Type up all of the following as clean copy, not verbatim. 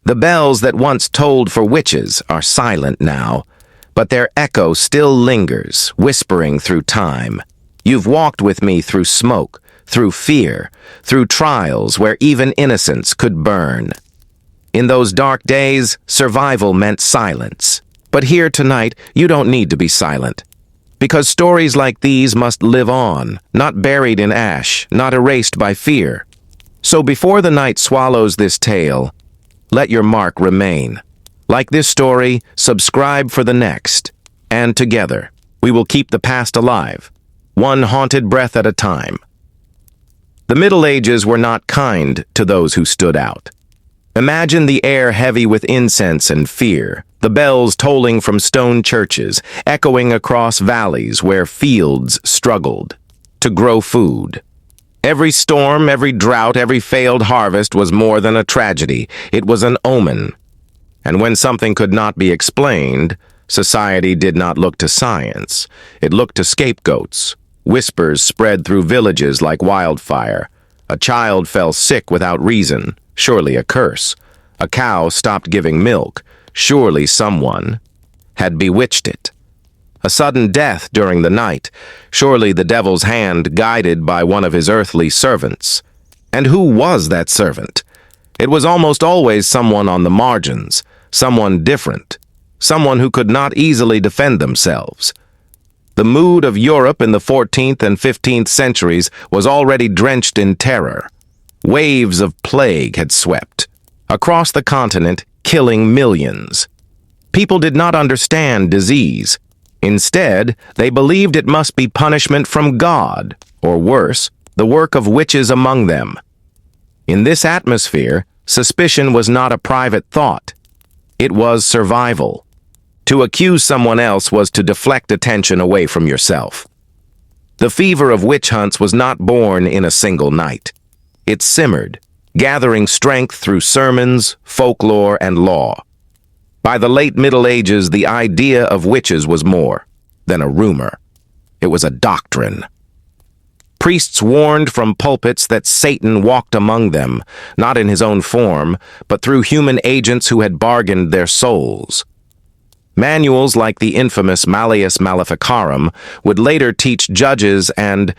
The bells that once tolled for witches are silent now, but their echo still lingers, whispering through time. You've walked with me through smoke, through fear, through trials where even innocence could burn. In those dark days, survival meant silence. But here tonight, you don't need to be silent. Because stories like these must live on, not buried in ash, not erased by fear. So before the night swallows this tale, let your mark remain. Like this story, subscribe for the next. And together, we will keep the past alive, one haunted breath at a time. The Middle Ages were not kind to those who stood out. Imagine the air heavy with incense and fear, the bells tolling from stone churches, echoing across valleys where fields struggled to grow food. Every storm, every drought, every failed harvest was more than a tragedy. It was an omen. And when something could not be explained, society did not look to science. It looked to scapegoats. Whispers spread through villages like wildfire. A child fell sick without reason, surely a curse. A cow stopped giving milk, surely someone had bewitched it. A sudden death during the night, surely the devil's hand guided by one of his earthly servants. And who was that servant? It was almost always someone on the margins, someone different, someone who could not easily defend themselves. The mood of Europe in the 14th and 15th centuries was already drenched in terror. Waves of plague had swept across the continent, killing millions. People did not understand disease. Instead, they believed it must be punishment from God, or worse, the work of witches among them. In this atmosphere, suspicion was not a private thought. It was survival. To accuse someone else was to deflect attention away from yourself. The fever of witch hunts was not born in a single night. It simmered, gathering strength through sermons, folklore, and law. By the late Middle Ages, the idea of witches was more than a rumor. It was a doctrine. Priests warned from pulpits that Satan walked among them, not in his own form, but through human agents who had bargained their souls. Manuals like the infamous Malleus Maleficarum would later teach judges and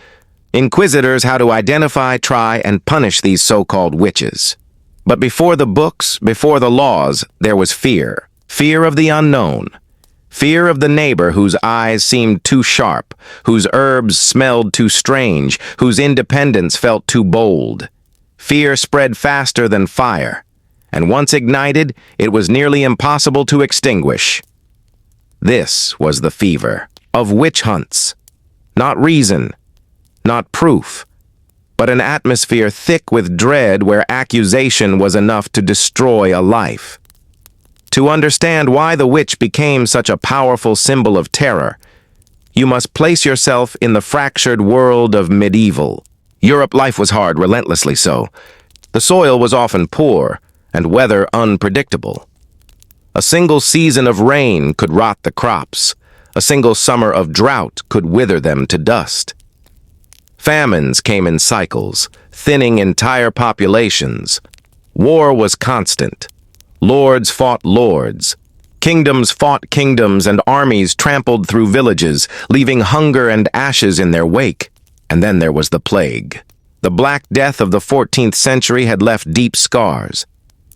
inquisitors how to identify, try, and punish these so-called witches. But before the books, before the laws, there was fear. Fear of the unknown. Fear of the neighbor whose eyes seemed too sharp, whose herbs smelled too strange, whose independence felt too bold. Fear spread faster than fire, and once ignited, it was nearly impossible to extinguish. This was the fever of witch hunts. Not reason, not proof, but an atmosphere thick with dread where accusation was enough to destroy a life. To understand why the witch became such a powerful symbol of terror, you must place yourself in the fractured world of medieval. Europe life was hard, relentlessly so. The soil was often poor, and weather unpredictable. A single season of rain could rot the crops. A single summer of drought could wither them to dust. Famines came in cycles, thinning entire populations. War was constant. Lords fought lords. Kingdoms fought kingdoms, and armies trampled through villages, leaving hunger and ashes in their wake. And then there was the plague. The Black Death of the 14th century had left deep scars.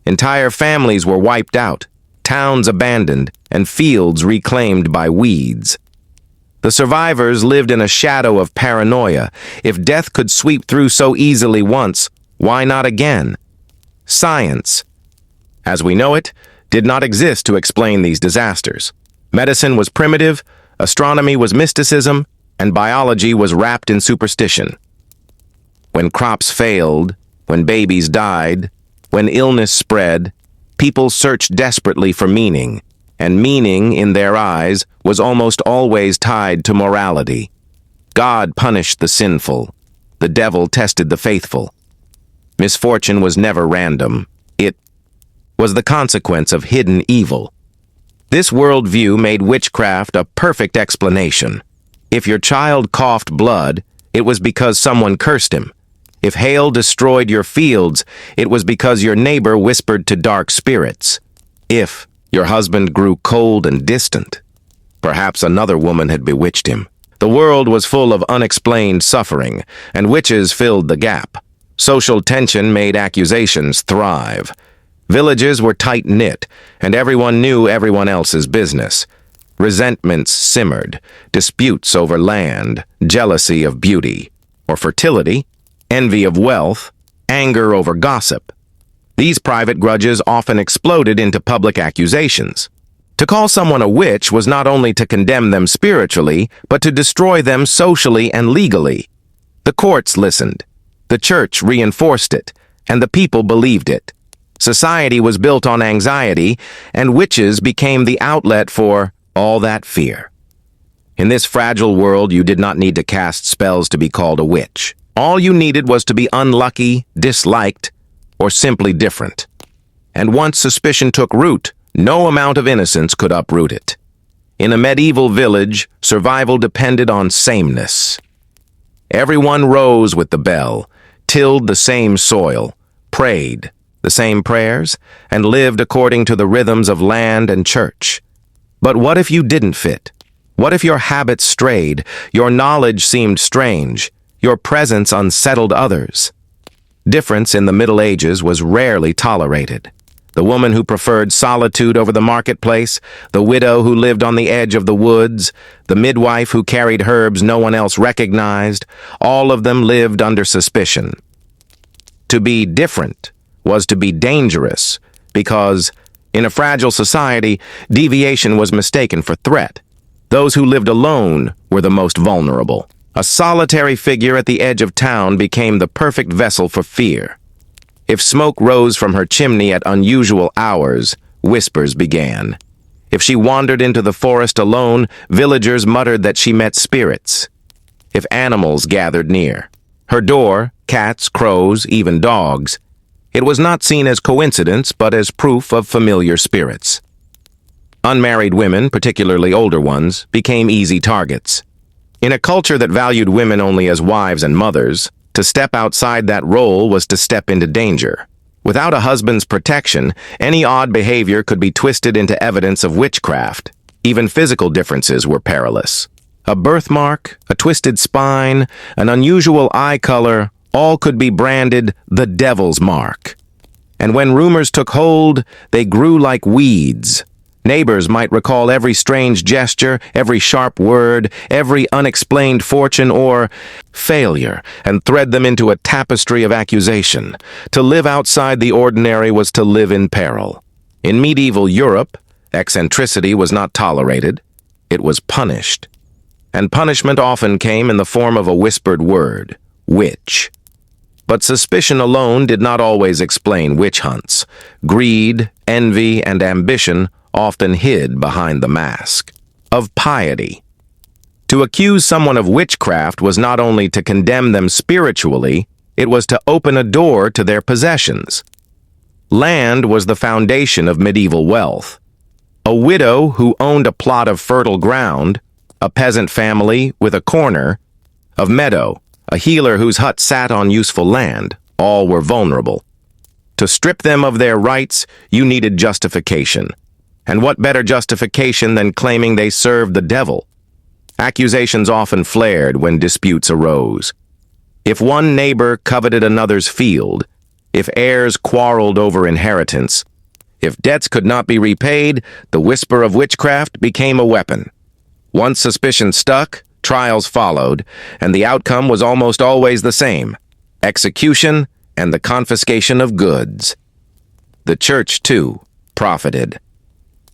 Entire families were wiped out, towns abandoned, and fields reclaimed by weeds. The survivors lived in a shadow of paranoia. If death could sweep through so easily once, why not again? Science, as we know it, did not exist to explain these disasters. Medicine was primitive, astronomy was mysticism, and biology was wrapped in superstition. When crops failed, when babies died, when illness spread, people searched desperately for meaning, and meaning, in their eyes, was almost always tied to morality. God punished the sinful. The devil tested the faithful. Misfortune was never random. It was the consequence of hidden evil. This worldview made witchcraft a perfect explanation. If your child coughed blood, it was because someone cursed him. If hail destroyed your fields, it was because your neighbor whispered to dark spirits. If your husband grew cold and distant, perhaps another woman had bewitched him. The world was full of unexplained suffering, and witches filled the gap. Social tension made accusations thrive. Villages were tight-knit, and everyone knew everyone else's business. Resentments simmered, disputes over land, jealousy of beauty or fertility, envy of wealth, anger over gossip. These private grudges often exploded into public accusations. To call someone a witch was not only to condemn them spiritually, but to destroy them socially and legally. The courts listened, the church reinforced it, and the people believed it. Society was built on anxiety, and witches became the outlet for all that fear. In this fragile world, you did not need to cast spells to be called a witch. All you needed was to be unlucky, disliked, or simply different. And once suspicion took root, no amount of innocence could uproot it. In a medieval village, survival depended on sameness. Everyone rose with the bell, tilled the same soil, prayed the same prayers, and lived according to the rhythms of land and church. But what if you didn't fit? What if your habits strayed, your knowledge seemed strange, your presence unsettled others? Difference in the Middle Ages was rarely tolerated. The woman who preferred solitude over the marketplace, the widow who lived on the edge of the woods, the midwife who carried herbs no one else recognized, all of them lived under suspicion. To be different was to be dangerous, because, in a fragile society, deviation was mistaken for threat. Those who lived alone were the most vulnerable. A solitary figure at the edge of town became the perfect vessel for fear. If smoke rose from her chimney at unusual hours, whispers began. If she wandered into the forest alone, villagers muttered that she met spirits. If animals gathered near her door, cats, crows, even dogs, it was not seen as coincidence, but as proof of familiar spirits. Unmarried women, particularly older ones, became easy targets. In a culture that valued women only as wives and mothers, to step outside that role was to step into danger. Without a husband's protection, any odd behavior could be twisted into evidence of witchcraft. Even physical differences were perilous. A birthmark, a twisted spine, an unusual eye color, all could be branded the devil's mark. And when rumors took hold, they grew like weeds. Neighbors might recall every strange gesture, every sharp word, every unexplained fortune or failure, and thread them into a tapestry of accusation. To live outside the ordinary was to live in peril. In medieval Europe, eccentricity was not tolerated, it was punished. And punishment often came in the form of a whispered word, witch. But suspicion alone did not always explain witch hunts. Greed, envy, and ambition often hid behind the mask of piety. To accuse someone of witchcraft was not only to condemn them spiritually, it was to open a door to their possessions. Land was the foundation of medieval wealth. A widow who owned a plot of fertile ground, a peasant family with a corner of meadow, a healer whose hut sat on useful land, all were vulnerable. To strip them of their rights, you needed justification. And what better justification than claiming they served the devil? Accusations often flared when disputes arose. If one neighbor coveted another's field, if heirs quarreled over inheritance, if debts could not be repaid, the whisper of witchcraft became a weapon. Once suspicion stuck, trials followed, and the outcome was almost always the same: execution and the confiscation of goods. The church, too, profited.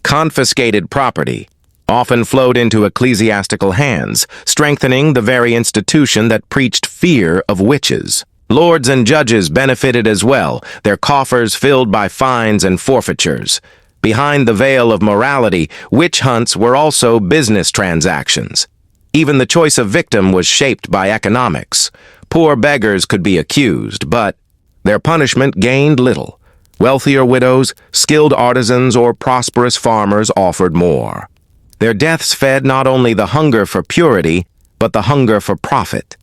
Confiscated property often flowed into ecclesiastical hands, strengthening the very institution that preached fear of witches. Lords and judges benefited as well, their coffers filled by fines and forfeitures. Behind the veil of morality, witch hunts were also business transactions. Even the choice of victim was shaped by economics. Poor beggars could be accused, but their punishment gained little. Wealthier widows, skilled artisans, or prosperous farmers offered more. Their deaths fed not only the hunger for purity, but the hunger for profit.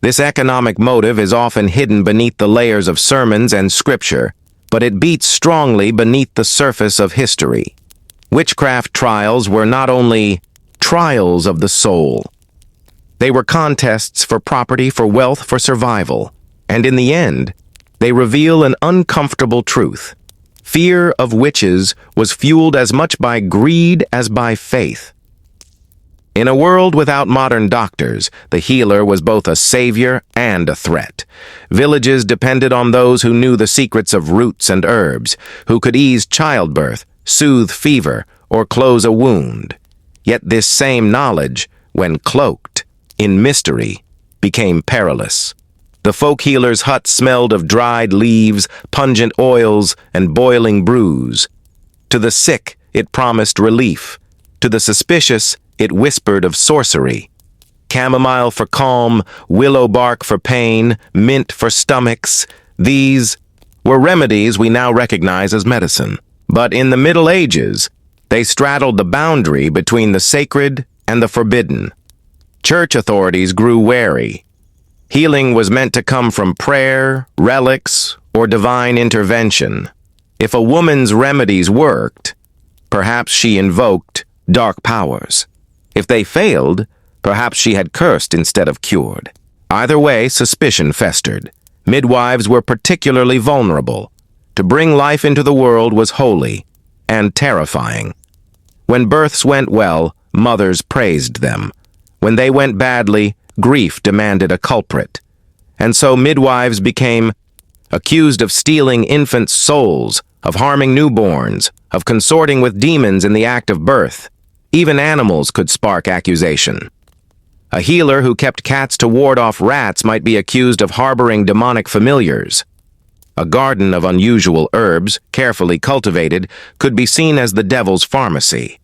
This economic motive is often hidden beneath the layers of sermons and scripture, but it beats strongly beneath the surface of history. Witchcraft trials were not only trials of the soul. They were contests for property, for wealth, for survival. And in the end, they reveal an uncomfortable truth. Fear of witches was fueled as much by greed as by faith. In a world without modern doctors, the healer was both a savior and a threat. Villages depended on those who knew the secrets of roots and herbs, who could ease childbirth, soothe fever, or close a wound. Yet this same knowledge, when cloaked in mystery, became perilous. The folk healer's hut smelled of dried leaves, pungent oils, and boiling brews. To the sick, it promised relief. To the suspicious, it whispered of sorcery. Chamomile for calm, willow bark for pain, mint for stomachs. These were remedies we now recognize as medicine. But in the Middle Ages, they straddled the boundary between the sacred and the forbidden. Church authorities grew wary. Healing was meant to come from prayer, relics, or divine intervention. If a woman's remedies worked, perhaps she invoked dark powers. If they failed, perhaps she had cursed instead of cured. Either way, suspicion festered. Midwives were particularly vulnerable. To bring life into the world was holy and terrifying. When births went well, mothers praised them. When they went badly, grief demanded a culprit. And so midwives became accused of stealing infants' souls, of harming newborns, of consorting with demons in the act of birth. Even animals could spark accusation. A healer who kept cats to ward off rats might be accused of harboring demonic familiars. A garden of unusual herbs, carefully cultivated, could be seen as the devil's pharmacy.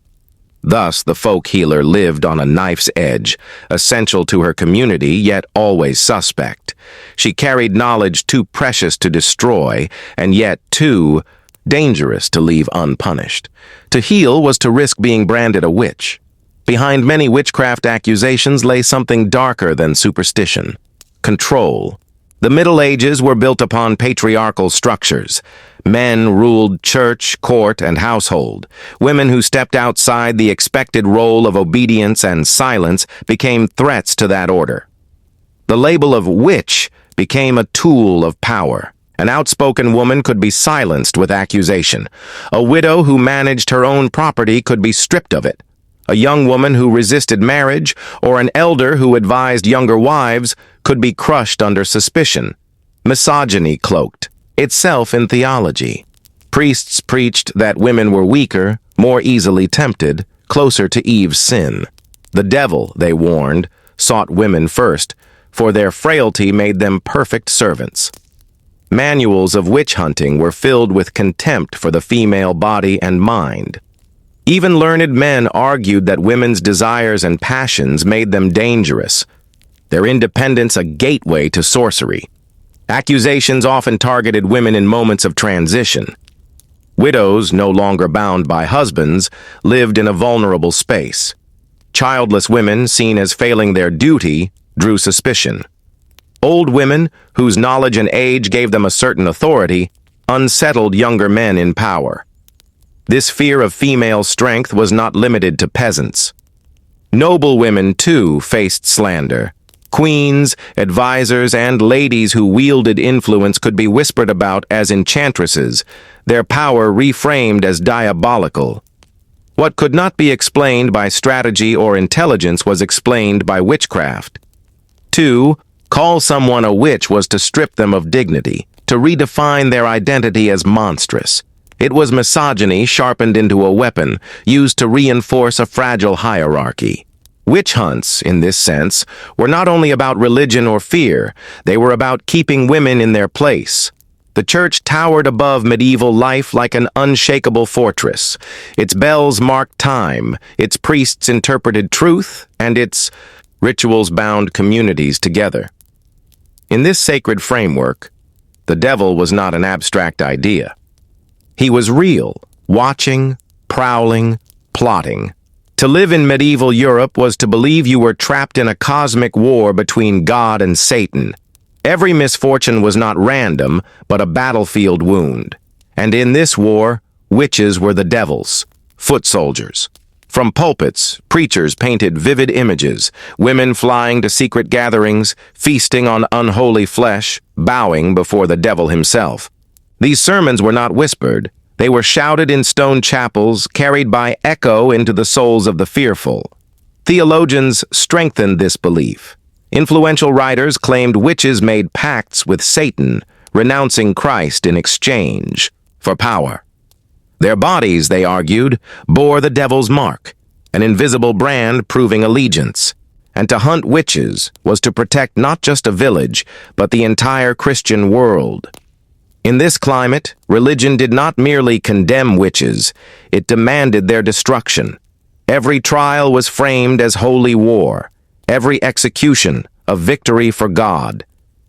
Thus, the folk healer lived on a knife's edge, essential to her community, yet always suspect. She carried knowledge too precious to destroy, and yet too dangerous to leave unpunished. To heal was to risk being branded a witch. Behind many witchcraft accusations lay something darker than superstition: control. The Middle Ages were built upon patriarchal structures. Men ruled church, court, and household. Women who stepped outside the expected role of obedience and silence became threats to that order. The label of witch became a tool of power. An outspoken woman could be silenced with accusation. A widow who managed her own property could be stripped of it. A young woman who resisted marriage, or an elder who advised younger wives, could be crushed under suspicion. Misogyny cloaked itself in theology. Priests preached that women were weaker, more easily tempted, closer to Eve's sin. The devil, they warned, sought women first, for their frailty made them perfect servants. Manuals of witch hunting were filled with contempt for the female body and mind. Even learned men argued that women's desires and passions made them dangerous, their independence a gateway to sorcery. Accusations often targeted women in moments of transition. Widows, no longer bound by husbands, lived in a vulnerable space. Childless women, seen as failing their duty, drew suspicion. Old women, whose knowledge and age gave them a certain authority, unsettled younger men in power. This fear of female strength was not limited to peasants. Noble women, too, faced slander. Queens, advisors, and ladies who wielded influence could be whispered about as enchantresses, their power reframed as diabolical. What could not be explained by strategy or intelligence was explained by witchcraft. 2. Call someone a witch was to strip them of dignity, to redefine their identity as monstrous. It was misogyny sharpened into a weapon, used to reinforce a fragile hierarchy. Witch hunts, in this sense, were not only about religion or fear, they were about keeping women in their place. The church towered above medieval life like an unshakable fortress. Its bells marked time, its priests interpreted truth, and its rituals bound communities together. In this sacred framework, the devil was not an abstract idea. He was real, watching, prowling, plotting. To live in medieval Europe was to believe you were trapped in a cosmic war between God and Satan. Every misfortune was not random, but a battlefield wound. And in this war, witches were the devils, foot soldiers. From pulpits, preachers painted vivid images, women flying to secret gatherings, feasting on unholy flesh, bowing before the devil himself. These sermons were not whispered. They were shouted in stone chapels, carried by echo into the souls of the fearful. Theologians strengthened this belief. Influential writers claimed witches made pacts with Satan, renouncing Christ in exchange for power. Their bodies, they argued, bore the devil's mark, an invisible brand proving allegiance. And to hunt witches was to protect not just a village, but the entire Christian world. In this climate, religion did not merely condemn witches, it demanded their destruction. Every trial was framed as holy war, every execution a victory for God.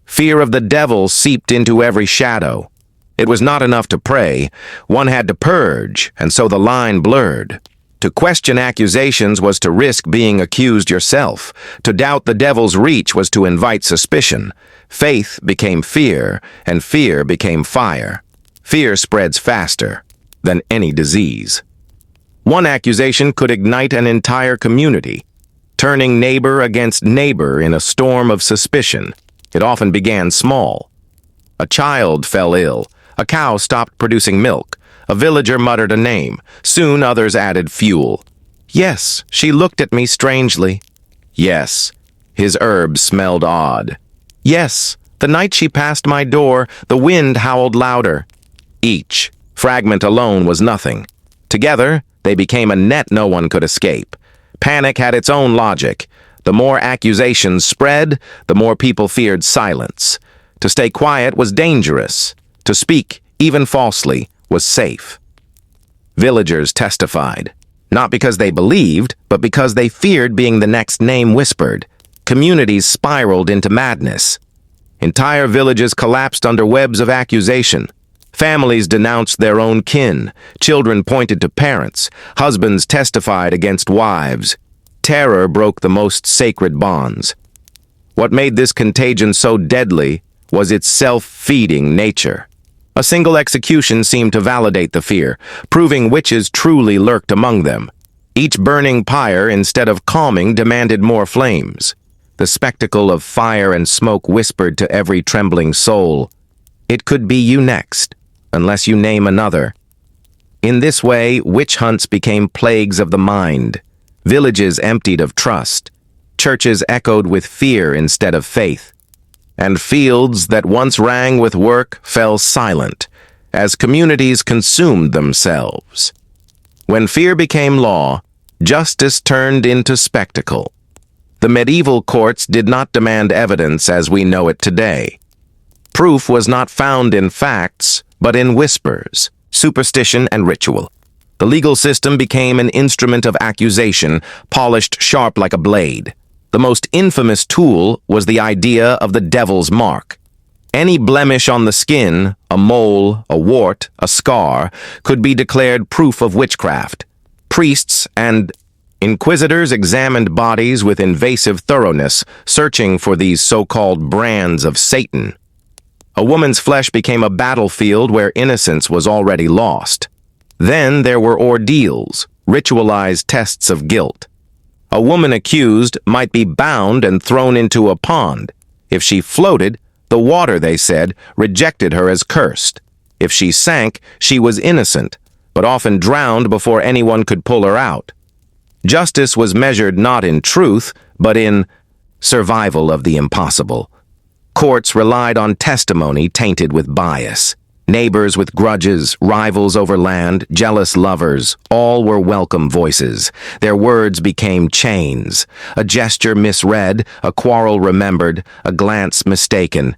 Fear of the devil seeped into every shadow. It was not enough to pray, one had to purge, and so the line blurred. To question accusations was to risk being accused yourself. To doubt the devil's reach was to invite suspicion. Faith became fear, and fear became fire. Fear spreads faster than any disease. One accusation could ignite an entire community, turning neighbor against neighbor in a storm of suspicion. It often began small. A child fell ill. A cow stopped producing milk. A villager muttered a name. Soon others added fuel. Yes, she looked at me strangely. Yes, his herbs smelled odd. Yes, the night she passed my door, the wind howled louder. Each fragment alone was nothing. Together, they became a net no one could escape. Panic had its own logic. The more accusations spread, the more people feared silence. To stay quiet was dangerous. To speak, even falsely, was safe. Villagers testified, not because they believed, but because they feared being the next name whispered. Communities spiraled into madness. Entire villages collapsed under webs of accusation. Families denounced their own kin. Children pointed to parents. Husbands testified against wives. Terror broke the most sacred bonds. What made this contagion so deadly was its self-feeding nature. A single execution seemed to validate the fear, proving witches truly lurked among them. Each burning pyre, instead of calming, demanded more flames. The spectacle of fire and smoke whispered to every trembling soul, "It could be you next, unless you name another." In this way, witch hunts became plagues of the mind. Villages emptied of trust. Churches echoed with fear instead of faith. And fields that once rang with work fell silent, as communities consumed themselves. When fear became law, justice turned into spectacle. The medieval courts did not demand evidence as we know it today. Proof was not found in facts, but in whispers, superstition, and ritual. The legal system became an instrument of accusation, polished sharp like a blade. The most infamous tool was the idea of the devil's mark. Any blemish on the skin, a mole, a wart, a scar, could be declared proof of witchcraft. Priests and inquisitors examined bodies with invasive thoroughness, searching for these so-called brands of Satan. A woman's flesh became a battlefield where innocence was already lost. Then there were ordeals, ritualized tests of guilt. A woman accused might be bound and thrown into a pond. If she floated, the water, they said, rejected her as cursed. If she sank, she was innocent, but often drowned before anyone could pull her out. Justice was measured not in truth, but in survival of the impossible. Courts relied on testimony tainted with bias. Neighbors with grudges, rivals over land, jealous lovers, all were welcome voices. Their words became chains. A gesture misread, a quarrel remembered, a glance mistaken.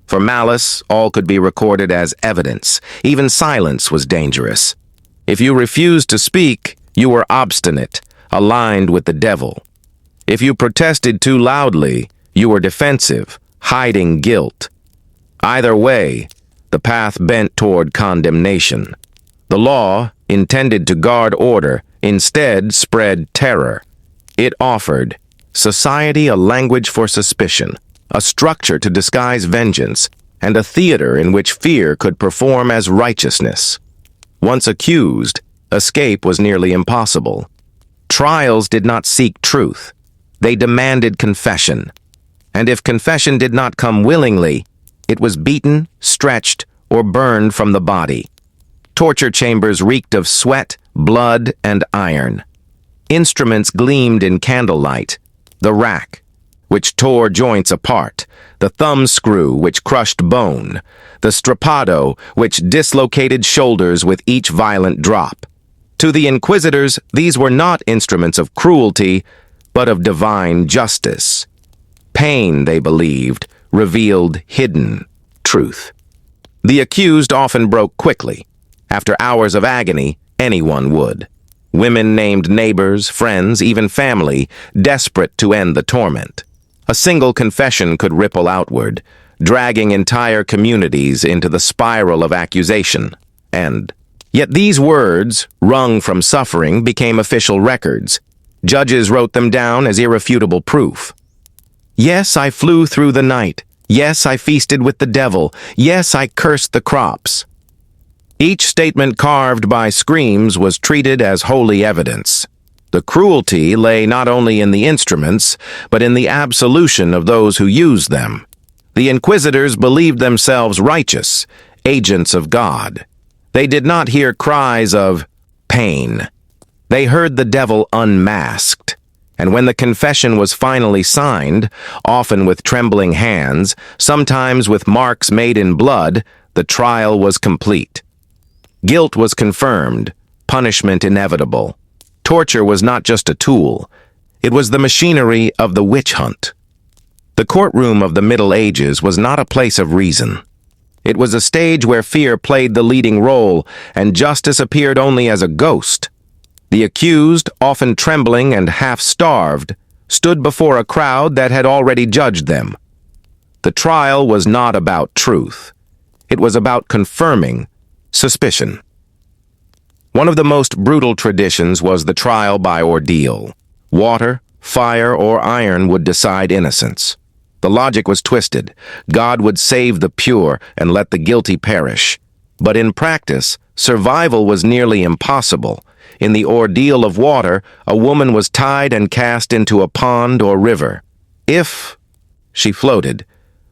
For malice, all could be recorded as evidence. Even silence was dangerous. If you refused to speak, you were obstinate, aligned with the devil. If you protested too loudly, you were defensive, hiding guilt. Either way, the path bent toward condemnation. The law, intended to guard order, instead spread terror. It offered society a language for suspicion, a structure to disguise vengeance, and a theater in which fear could perform as righteousness. Once accused, escape was nearly impossible. Trials did not seek truth. They demanded confession. And if confession did not come willingly, it was beaten, stretched, or burned from the body. Torture chambers reeked of sweat, blood, and iron. Instruments gleamed in candlelight. The rack, which tore joints apart, the thumb screw, which crushed bone, the strappado, which dislocated shoulders with each violent drop. To the inquisitors, these were not instruments of cruelty, but of divine justice. Pain, they believed, revealed hidden truth. The accused often broke quickly. After hours of agony, anyone would. Women named neighbors, friends, even family, desperate to end the torment. A single confession could ripple outward, dragging entire communities into the spiral of accusation. And yet these words, wrung from suffering, became official records. Judges wrote them down as irrefutable proof. Yes, I flew through the night. Yes, I feasted with the devil. Yes, I cursed the crops. Each statement carved by screams was treated as holy evidence. The cruelty lay not only in the instruments, but in the absolution of those who used them. The inquisitors believed themselves righteous, agents of God. They did not hear cries of pain. They heard the devil unmasked. And when the confession was finally signed, often with trembling hands, sometimes with marks made in blood, the trial was complete. Guilt was confirmed, punishment inevitable. Torture was not just a tool. It was the machinery of the witch hunt. The courtroom of the Middle Ages was not a place of reason. It was a stage where fear played the leading role, and justice appeared only as a ghost. The accused, often trembling and half-starved, stood before a crowd that had already judged them. The trial was not about truth. It was about confirming suspicion. One of the most brutal traditions was the trial by ordeal. Water, fire, or iron would decide innocence. The logic was twisted. God would save the pure and let the guilty perish. But in practice, survival was nearly impossible. In the ordeal of water, a woman was tied and cast into a pond or river. If she floated,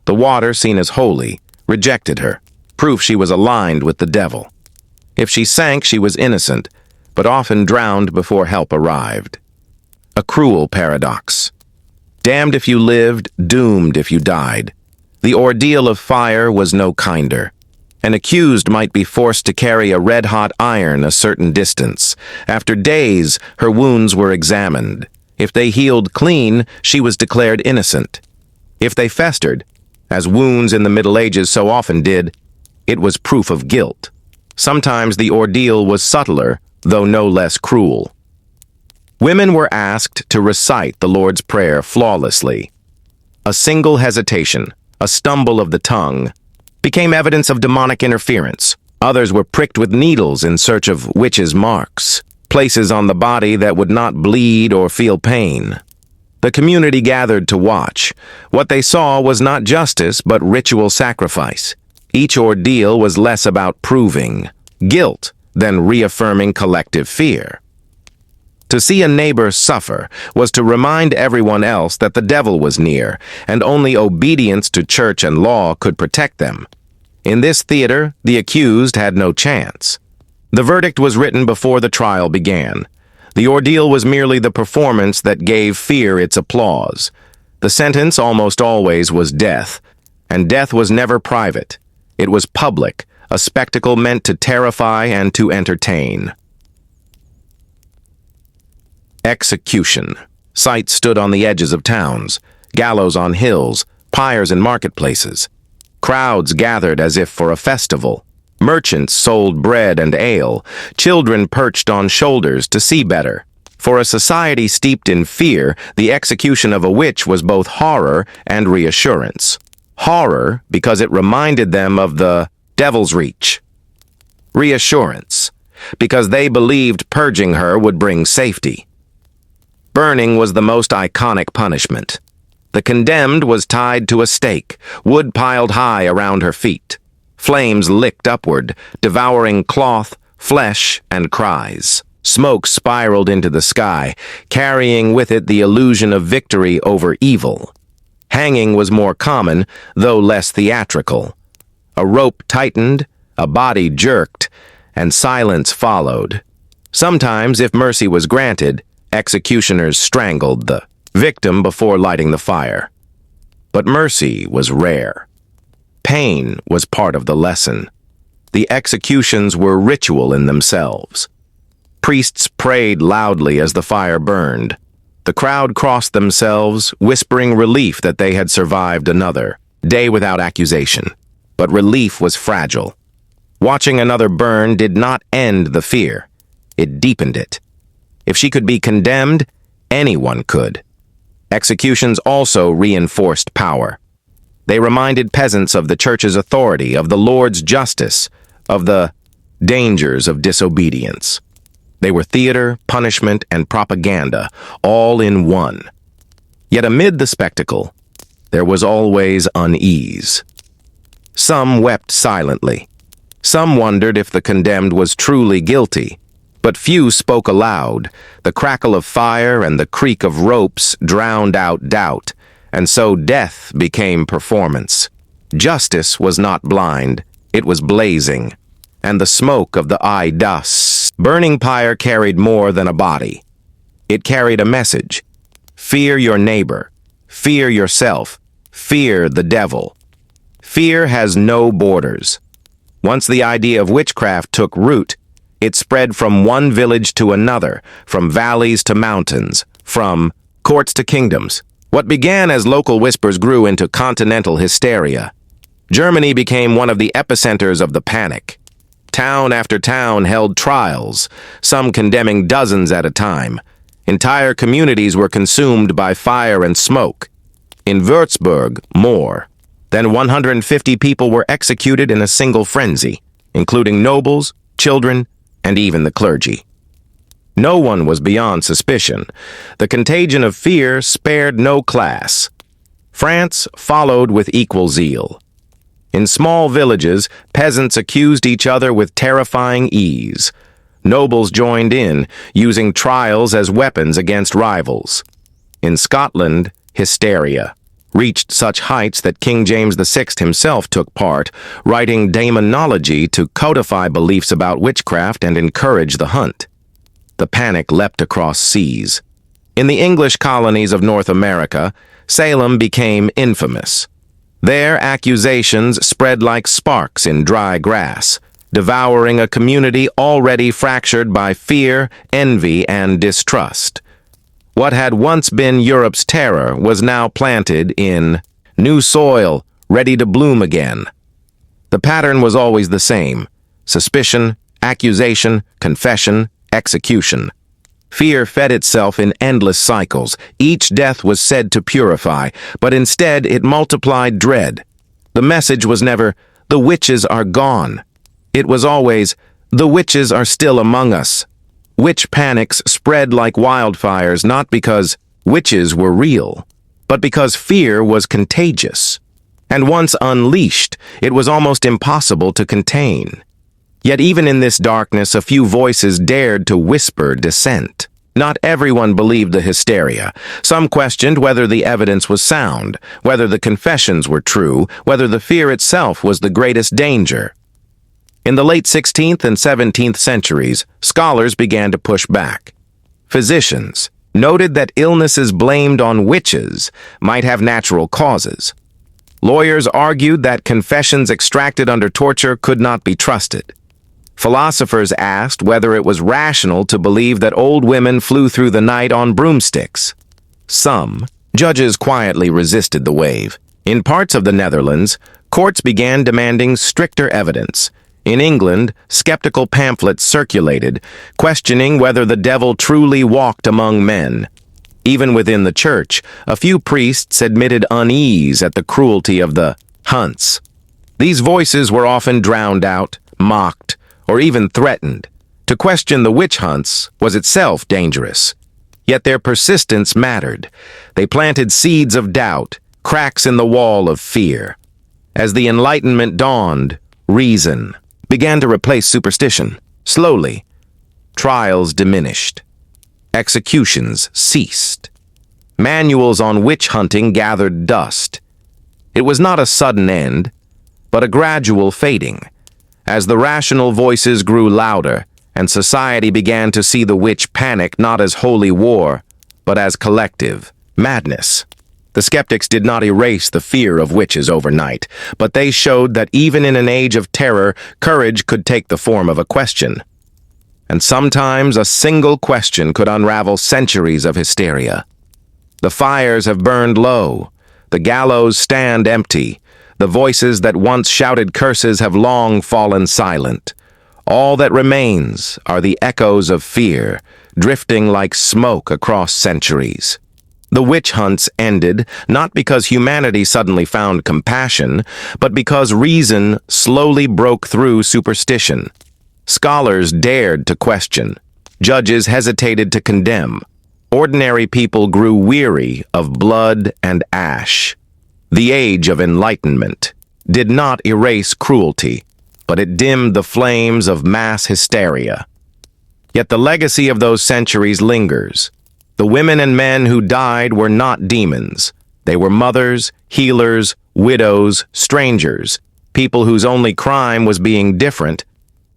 the water, seen as holy, rejected her, proof she was aligned with the devil. If she sank, she was innocent, but often drowned before help arrived. A cruel paradox. Damned if you lived, doomed if you died. The ordeal of fire was no kinder. An accused might be forced to carry a red-hot iron a certain distance. After days, her wounds were examined. If they healed clean, she was declared innocent. If they festered, as wounds in the Middle Ages so often did, it was proof of guilt. Sometimes the ordeal was subtler, though no less cruel. Women were asked to recite the Lord's Prayer flawlessly. A single hesitation, a stumble of the tongue, became evidence of demonic interference. Others were pricked with needles in search of witches' marks, places on the body that would not bleed or feel pain. The community gathered to watch. What they saw was not justice, but ritual sacrifice. Each ordeal was less about proving guilt than reaffirming collective fear. To see a neighbor suffer was to remind everyone else that the devil was near, and only obedience to church and law could protect them. In this theater, the accused had no chance. The verdict was written before the trial began. The ordeal was merely the performance that gave fear its applause. The sentence almost always was death, and death was never private. It was public, a spectacle meant to terrify and to entertain. Execution. Sites stood on the edges of towns, gallows on hills, pyres in marketplaces. Crowds gathered as if for a festival. Merchants sold bread and ale. Children perched on shoulders to see better. For a society steeped in fear, the execution of a witch was both horror and reassurance. Horror because it reminded them of the devil's reach. Reassurance. because they believed purging her would bring safety. Burning was the most iconic punishment. The condemned was tied to a stake, wood piled high around her feet. Flames licked upward, devouring cloth, flesh, and cries. Smoke spiraled into the sky, carrying with it the illusion of victory over evil. Hanging was more common, though less theatrical. A rope tightened, a body jerked, and silence followed. Sometimes, if mercy was granted, executioners strangled the victim before lighting the fire. But mercy was rare. Pain was part of the lesson. The executions were ritual in themselves. Priests prayed loudly as the fire burned. The crowd crossed themselves, whispering relief that they had survived another day without accusation. But relief was fragile. Watching another burn did not end the fear. It deepened it. If she could be condemned, anyone could. Executions also reinforced power. They reminded peasants of the church's authority, of the Lord's justice, of the dangers of disobedience. They were theater, punishment, and propaganda, all in one. Yet amid the spectacle, there was always unease. Some wept silently. Some wondered if the condemned was truly guilty. But few spoke aloud. The crackle of fire and the creak of ropes drowned out doubt, and so death became performance. Justice was not blind, it was blazing, and the smoke of the eye dust. Burning pyre carried more than a body. It carried a message. Fear your neighbor. Fear yourself. Fear the devil. Fear has no borders. Once the idea of witchcraft took root, it spread from one village to another, from valleys to mountains, from courts to kingdoms. What began as local whispers grew into continental hysteria. Germany became one of the epicenters of the panic. Town after town held trials, some condemning dozens at a time. Entire communities were consumed by fire and smoke. In Würzburg, more than 150 people were executed in a single frenzy, including nobles, children, and even the clergy. No one was beyond suspicion. The contagion of fear spared no class. France followed with equal zeal. In small villages, peasants accused each other with terrifying ease. Nobles joined in, using trials as weapons against rivals. In Scotland, hysteria reached such heights that King James VI himself took part, writing daemonology to codify beliefs about witchcraft and encourage the hunt. The panic leapt across seas. In the English colonies of North America, Salem became infamous. There, accusations spread like sparks in dry grass, devouring a community already fractured by fear, envy, and distrust. What had once been Europe's terror was now planted in new soil, ready to bloom again. The pattern was always the same: suspicion, accusation, confession, execution. Fear fed itself in endless cycles. Each death was said to purify, but instead it multiplied dread. The message was never, "The witches are gone." It was always, "The witches are still among us." Witch panics spread like wildfires not because witches were real, but because fear was contagious. And once unleashed, it was almost impossible to contain. Yet even in this darkness, a few voices dared to whisper dissent. Not everyone believed the hysteria. Some questioned whether the evidence was sound, whether the confessions were true, whether the fear itself was the greatest danger. In the late 16th and 17th centuries, scholars began to push back. Physicians noted that illnesses blamed on witches might have natural causes. Lawyers argued that confessions extracted under torture could not be trusted. Philosophers asked whether it was rational to believe that old women flew through the night on broomsticks. Some judges quietly resisted the wave. In parts of the Netherlands, courts began demanding stricter evidence. In England, skeptical pamphlets circulated, questioning whether the devil truly walked among men. Even within the church, a few priests admitted unease at the cruelty of the hunts. These voices were often drowned out, mocked, or even threatened. To question the witch hunts was itself dangerous. Yet their persistence mattered. They planted seeds of doubt, cracks in the wall of fear. As the Enlightenment dawned, reason began to replace superstition. Slowly, trials diminished. Executions ceased. Manuals on witch hunting gathered dust. It was not a sudden end, but a gradual fading. As the rational voices grew louder, and society began to see the witch panic not as holy war, but as collective madness. The skeptics did not erase the fear of witches overnight, but they showed that even in an age of terror, courage could take the form of a question. And sometimes a single question could unravel centuries of hysteria. The fires have burned low. The gallows stand empty. The voices that once shouted curses have long fallen silent. All that remains are the echoes of fear, drifting like smoke across centuries. The witch hunts ended not because humanity suddenly found compassion, but because reason slowly broke through superstition. Scholars dared to question. Judges hesitated to condemn. Ordinary people grew weary of blood and ash. The age of enlightenment did not erase cruelty, but it dimmed the flames of mass hysteria. Yet the legacy of those centuries lingers. The women and men who died were not demons. They were mothers, healers, widows, strangers, people whose only crime was being different,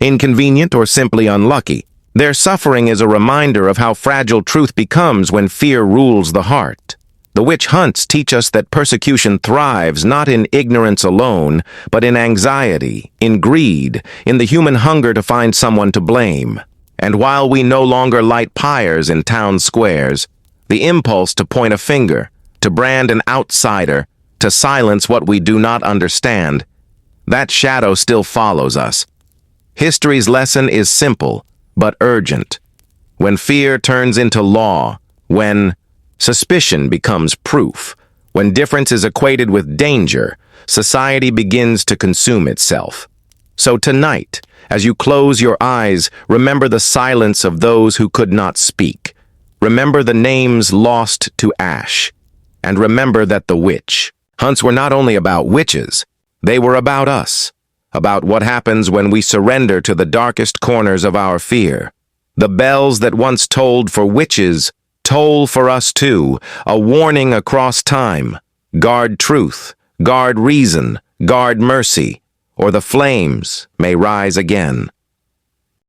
inconvenient, or simply unlucky. Their suffering is a reminder of how fragile truth becomes when fear rules the heart. The witch hunts teach us that persecution thrives not in ignorance alone, but in anxiety, in greed, in the human hunger to find someone to blame. And while we no longer light pyres in town squares, the impulse to point a finger, to brand an outsider, to silence what we do not understand, that shadow still follows us. History's lesson is simple, but urgent. When fear turns into law, when suspicion becomes proof, when difference is equated with danger, society begins to consume itself. So tonight, as you close your eyes, remember the silence of those who could not speak. Remember the names lost to ash. And remember that the witch hunts were not only about witches, they were about us, about what happens when we surrender to the darkest corners of our fear. The bells that once tolled for witches toll for us too, a warning across time. Guard truth, guard reason, guard mercy, or the flames may rise again.